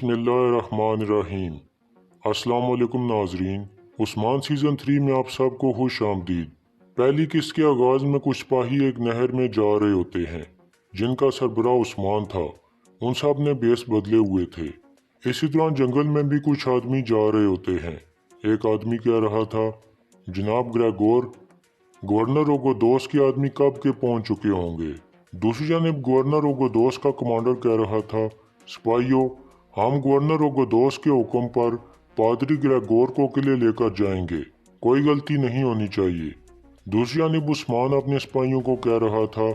बिस्मिल्लाहिर्रहमानिर्रहीम। अस्सलाम वालेकुम नाजरीन, उस्मान सीज़न 3 में आप सबको खुश आमदीद। पहली किस्त के आगाज़ में कुछ सिपाही एक नहर में जा रहे होते हैं जिनका सरबराह उस्मान था। उन सब ने बेस बदले हुए थे। इसी दौरान जंगल में भी कुछ आदमी जा रहे होते हैं। एक आदमी कह रहा था, जनाब ग्रेगोर, गवर्नर ओगोदोस के आदमी कब के पहुंच चुके होंगे। दूसरी जानिब गवर्नर ओगोदोस का कमांडर कह रहा था, सिपाहियों, हम गवर्नर ओगोदोस के हुक्म पर पादरी ग्रेगोर को किले लेकर जाएंगे, कोई गलती नहीं होनी चाहिए। दूसरी जानिब उस्मान अपने सिपाहियों को कह रहा था,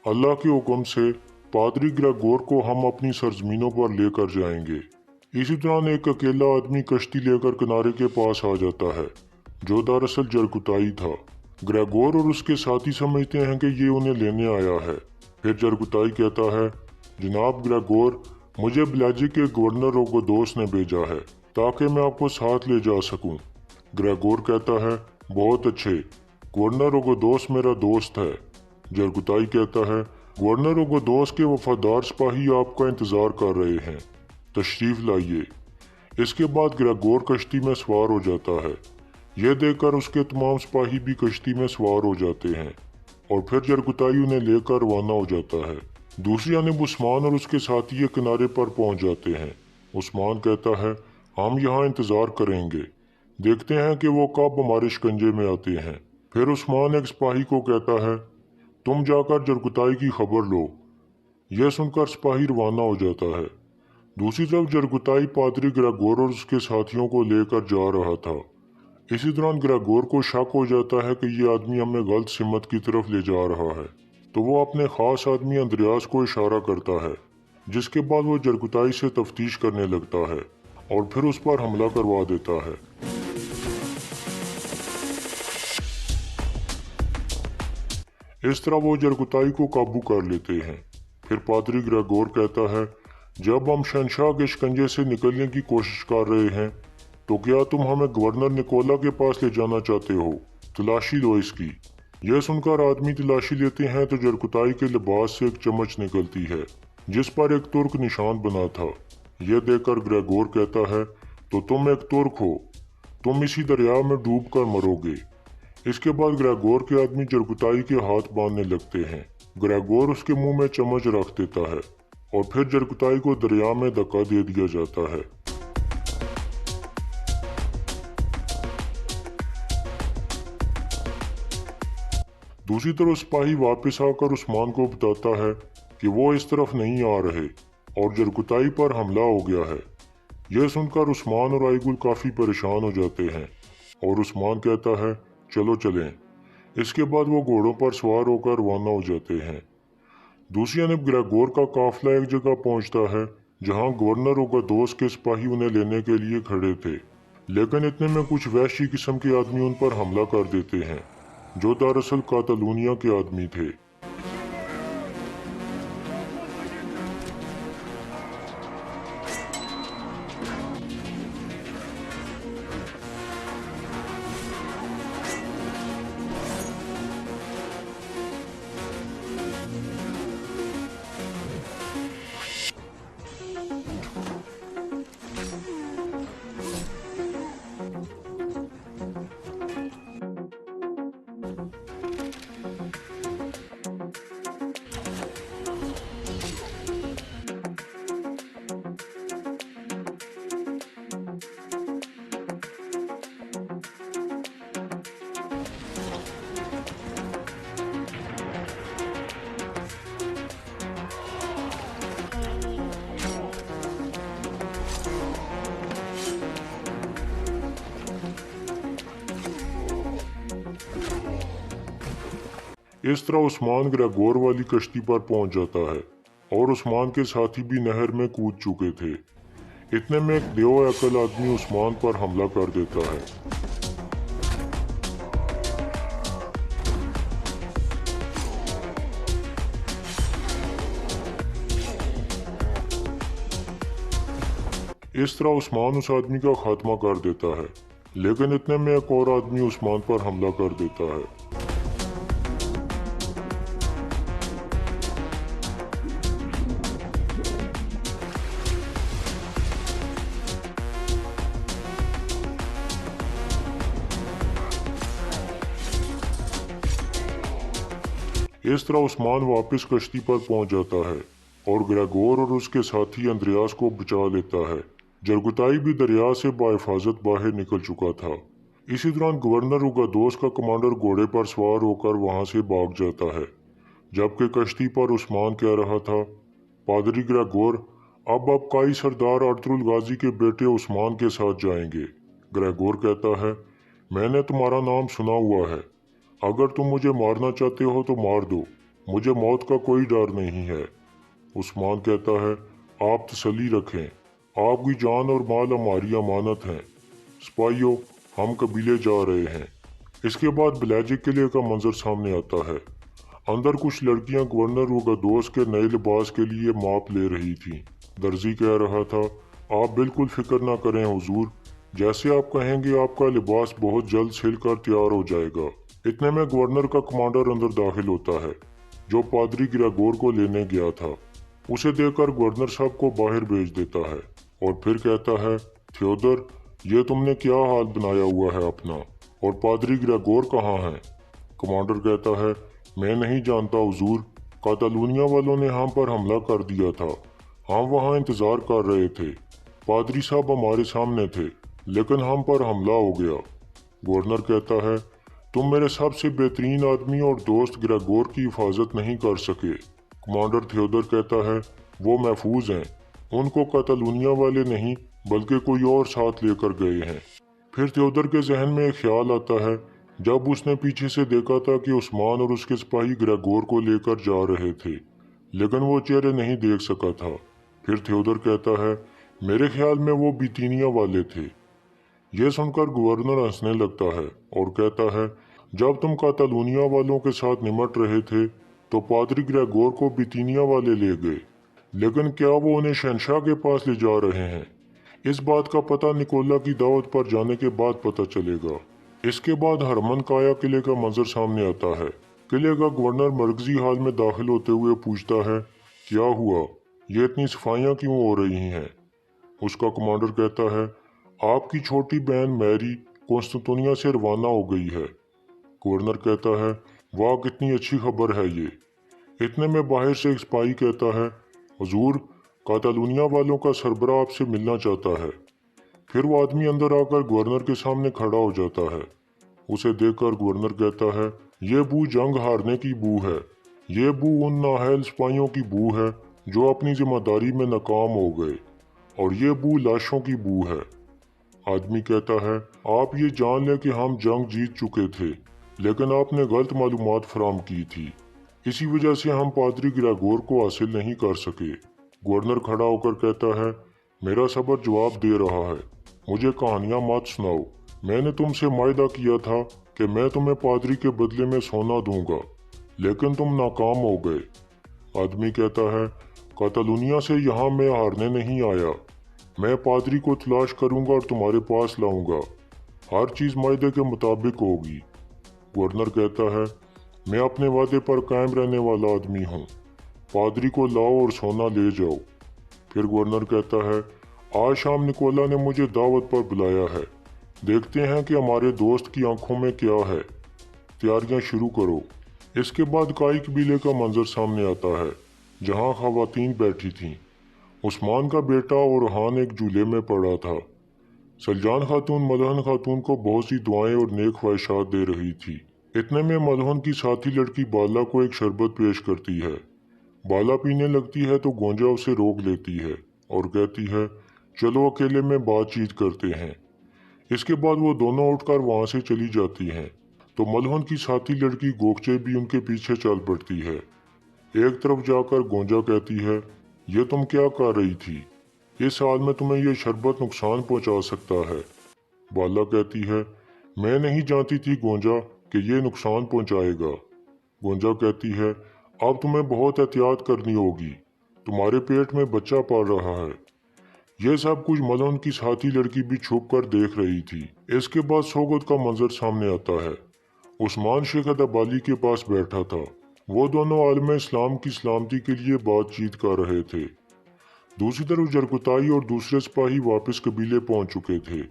अल्लाह के हुक्म से पादरी ग्रेगोर को हम अपनी सरजमीनों पर लेकर जाएंगे। इसी दौरान एक अकेला आदमी कश्ती लेकर किनारे के पास आ जाता है, जो दरअसल जरकुताई था। ग्रेगोर और उसके साथी समझते हैं कि ये उन्हें लेने आया है। फिर जरकुताई कहता है, जनाब ग्रेगोर, मुझे ब्लाजी के गवर्नर ओगोदोस ने भेजा है ताकि मैं आपको साथ ले जा सकूं। ग्रेगोर कहता है, बहुत अच्छे, गवर्नर ओगोदोस मेरा दोस्त है। जरकुताई कहता है, गवर्नर ओगोदोस के वफादार सिपाही आपका इंतजार कर रहे हैं, तशरीफ लाइए। इसके बाद ग्रेगोर कश्ती में सवार हो जाता है। यह देखकर उसके तमाम सिपाही भी कश्ती में सवार हो जाते हैं और फिर जरकुताई उन्हें लेकर रवाना हो जाता है। दूसरी जानिब उस्मान और उसके साथी एक किनारे पर पहुंच जाते हैं। उस्मान कहता है, हम यहाँ इंतज़ार करेंगे, देखते हैं कि वो कब हमारे शिकंजे में आते हैं। फिर उस्मान एक सिपाही को कहता है, तुम जाकर जरकुताई की खबर लो। यह सुनकर सिपाही रवाना हो जाता है। दूसरी तरफ जरकुताई पादरी ग्रेगोर और उसके साथियों को लेकर जा रहा था। इसी दौरान ग्रेगोर को शक हो जाता है कि ये आदमी हमें गलत सिमत की तरफ ले जा रहा है, तो वो अपने खास आदमी अंद्रयास को इशारा करता है, जिसके बाद वो जरकुताई से तफ्तीश करने लगता है और फिर उस पर हमला करवा देता है। इस तरह वो जरकुताई को काबू कर लेते हैं। फिर पादरी ग्रेगोर कहता है, जब हम शहंशाह के शिकंजे से निकलने की कोशिश कर रहे हैं तो क्या तुम हमें गवर्नर निकोला के पास ले जाना चाहते हो? तलाशी लो इसकी। यह सुनकर आदमी तलाशी लेते हैं तो जरकुताई के लिबास से एक चमच निकलती है जिस पर एक तुर्क निशान बना था। यह देखकर ग्रेगोर कहता है, तो तुम एक तुर्क हो, तुम इसी दरिया में डूब कर मरोगे। इसके बाद ग्रेगोर के आदमी जरकुताई के हाथ बांधने लगते हैं। ग्रेगोर उसके मुंह में चम्मच रख देता है और फिर जरकुताई को दरिया में धक्का दे दिया जाता है। दूसरी तरफ सिपाही वापस आकर उस्मान को बताता है कि वो इस तरफ नहीं आ रहे और जरकुताई पर हमला हो गया है। यह सुनकर उस्मान और आईगुल काफ़ी परेशान हो जाते हैं और उस्मान कहता है, चलो चलें। इसके बाद वो घोड़ों पर सवार होकर रवाना हो जाते हैं। दूसरी जानब ग्रेगोर का काफिला एक जगह पहुंचता है जहां गवर्नर ओगोदोस के सिपाही उन्हें लेने के लिए खड़े थे, लेकिन इतने में कुछ वहशी किस्म के आदमी उन पर हमला कर देते हैं जो दरअसल कातलूनिया के आदमी थे। इस तरह उस्मान ग्रेगोर वाली कश्ती पर पहुंच जाता है और उस्मान के साथी भी नहर में कूद चुके थे। इतने में एक देव-ए-अकल आदमी उस्मान पर हमला कर देता है। इस तरह उस्मान उस आदमी का खात्मा कर देता है, लेकिन इतने में एक और आदमी उस्मान पर हमला कर देता है। इस तरह उस्मान वापस कश्ती पर पहुंच जाता है और ग्रेगोर और उसके साथी अंद्रियास को बचा लेता है। जरगुताई भी दरिया से बाहिफाजत बाहर निकल चुका था। इसी दौरान गवर्नर उगादोस का कमांडर घोड़े पर सवार होकर वहां से भाग जाता है, जबकि कश्ती पर उस्मान कह रहा था, पादरी ग्रेगोर, अब आप काई सरदार अर्तुगरुल गाजी के बेटे उस्मान के साथ जाएंगे। ग्रेगोर कहता है, मैंने तुम्हारा नाम सुना हुआ है, अगर तुम मुझे मारना चाहते हो तो मार दो, मुझे मौत का कोई डर नहीं है। उस्मान कहता है, आप तसल्ली रखें, आपकी जान और माल हमारी अमानत हैं। सिपाहियों, हम कबीले जा रहे हैं। इसके बाद बलाजिक किले का मंजर सामने आता है। अंदर कुछ लड़कियां गवर्नर उगादोस के नए लिबास के लिए माप ले रही थीं। दर्जी कह रहा था, आप बिल्कुल फिक्र ना करें हुजूर, जैसे आप कहेंगे आपका लिबास बहुत जल्द सिलकर तैयार हो जाएगा। इतने में गवर्नर का कमांडर अंदर दाखिल होता है, जो पादरी ग्रेगोर को लेने गया था। उसे देखकर गवर्नर साहब को बाहर भेज देता है और फिर कहता है, थियोदर, ये तुमने क्या हाल बनाया हुआ है अपना, और पादरी ग्रेगोर कहाँ हैं? कमांडर कहता है, मैं नहीं जानता हुजूर, कातालूनिया वालों ने हम पर हमला कर दिया था, हम वहाँ इंतजार कर रहे थे, पादरी साहब हमारे सामने थे, लेकिन हम पर हमला हो गया। गवर्नर कहता है, तुम मेरे सबसे बेहतरीन आदमी और दोस्त ग्रेगोर की हिफाजत नहीं कर सके। कमांडर थियोदर कहता है, वो महफूज हैं, उनको कातालूनिया वाले नहीं बल्कि कोई और साथ लेकर गए हैं। फिर थियोदर के जहन में एक ख्याल आता है, जब उसने पीछे से देखा था कि उस्मान और उसके सिपाही ग्रेगोर को लेकर जा रहे थे, लेकिन वो चेहरे नहीं देख सका था। फिर थियोदर कहता है, मेरे ख्याल में वो बितीनिया वाले थे। यह सुनकर गवर्नर हंसने लगता है और कहता है, जब तुम कातालूनिया वालों के साथ निमट रहे थे तो पादरी ग्रेगोर को बितीनिया वाले ले गए, लेकिन क्या वो उन्हें शहंशाह के पास ले जा रहे हैं? इस बात का पता निकोला की दावत पर जाने के बाद पता चलेगा। इसके बाद हरमन काया किले का मंजर सामने आता है। किले का गवर्नर मरकजी हाल में दाखिल होते हुए पूछता है, क्या हुआ, ये इतनी सफाइयाँ क्यों हो रही हैं? उसका कमांडर कहता है, आपकी छोटी बहन मैरी कॉन्स्टेंटिनोपल से रवाना हो गई है। गवर्नर कहता है, वाह कितनी अच्छी खबर है ये। इतने में बाहर से एक सिपाही कहता है, हुजूर, कातालूनिया वालों का सरबराह आपसे मिलना चाहता है। फिर वो आदमी अंदर आकर गवर्नर के सामने खड़ा हो जाता है। उसे देखकर गवर्नर कहता है, ये बू जंग हारने की बू है, ये बू उन नाअहल सिपाहियों की बू है जो अपनी जिम्मेदारी में नाकाम हो गए, और ये बू लाशों की बू है। आदमी कहता है, आप ये जान लें कि हम जंग जीत चुके थे, लेकिन आपने गलत मालूमात फराम की थी, इसी वजह से हम पादरी ग्रेगोर को हासिल नहीं कर सके। गवर्नर खड़ा होकर कहता है, मेरा सबर जवाब दे रहा है, मुझे कहानियाँ मत सुनाओ, मैंने तुमसे वायदा किया था कि मैं तुम्हें पादरी के बदले में सोना दूंगा, लेकिन तुम नाकाम हो गए। आदमी कहता है, कातालूनिया से यहाँ मैं हारने नहीं आया, मैं पादरी को तलाश करूंगा और तुम्हारे पास लाऊंगा, हर चीज़ मायदे के मुताबिक होगी। गवर्नर कहता है, मैं अपने वादे पर कायम रहने वाला आदमी हूँ, पादरी को लाओ और सोना ले जाओ। फिर गवर्नर कहता है, आज शाम निकोला ने मुझे दावत पर बुलाया है, देखते हैं कि हमारे दोस्त की आंखों में क्या है, तैयारियां शुरू करो। इसके बाद काई कबीले का मंजर सामने आता है, जहाँ खवातीन बैठी थीं। उस्मान का बेटा ओरहान एक झूले में पड़ा था। सलजान खातून मदहन खातून को बहुत सी दुआएं और नेक ख्वाहिशात दे रही थी। इतने में मदहन की साथी लड़की बाला को एक शरबत पेश करती है। बाला पीने लगती है तो गोंजा उसे रोक लेती है और कहती है, चलो अकेले में बातचीत करते हैं। इसके बाद वो दोनों उठकर वहाँ से चली जाती हैं, तो मदहन की साथी लड़की गोकचे भी उनके पीछे चल पड़ती है। एक तरफ जाकर गोंजा कहती है, ये तुम क्या कर रही थी, इस हाल में तुम्हें यह शरबत नुकसान पहुंचा सकता है। बाला कहती है, मैं नहीं जानती थी गोंजा कि ये नुकसान पहुंचाएगा। गोंजा कहती है, अब तुम्हें बहुत एहतियात करनी होगी, तुम्हारे पेट में बच्चा पल रहा है। यह सब कुछ मदन की साथी लड़की भी छुप कर देख रही थी। इसके बाद सोगत का मंजर सामने आता है। उस्मान शेख अदाबाली के पास बैठा था। वो दोनों आलम इस्लाम की सलामती के लिए बातचीत कर रहे थे। दूसरी तरफ जरगुताई और दूसरे सिपाही वापस कबीले पहुंच चुके थे।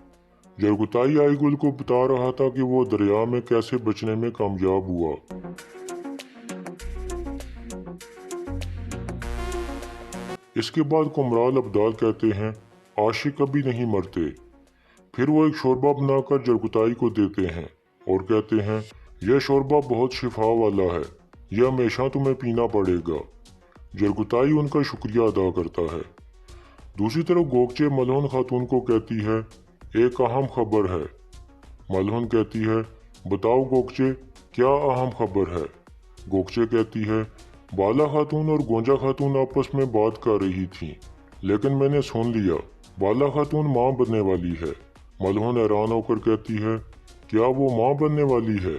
जरगुताई आईगुल को बता रहा था कि वो दरिया में कैसे बचने में कामयाब हुआ। اس کے بعد کمرال ابدال کہتے ہیں عاشق کبھی نہیں مرتے۔ پھر وہ ایک شوربہ بنا کر جرگتائی کو دیتے ہیں اور کہتے ہیں یہ شوربہ بہت شفا والا ہے، یہ ہمیشہ تمہیں پینا پڑے گا۔ جرگتائی ان کا شکریہ ادا کرتا ہے۔ دوسری طرف گوگچے ملہون خاتون کو کہتی ہے ایک اہم خبر ہے۔ ملہون کہتی ہے بتاؤ گوگچے، کیا اہم خبر ہے؟ گوگچے کہتی ہے بالا خاتون اور گونجا خاتون آپس میں بات کر رہی تھیں، لیکن میں نے سن لیا، بالا خاتون ماں بننے والی ہے۔ ملہون حیران ہو کر کہتی ہے کیا وہ ماں بننے والی ہے؟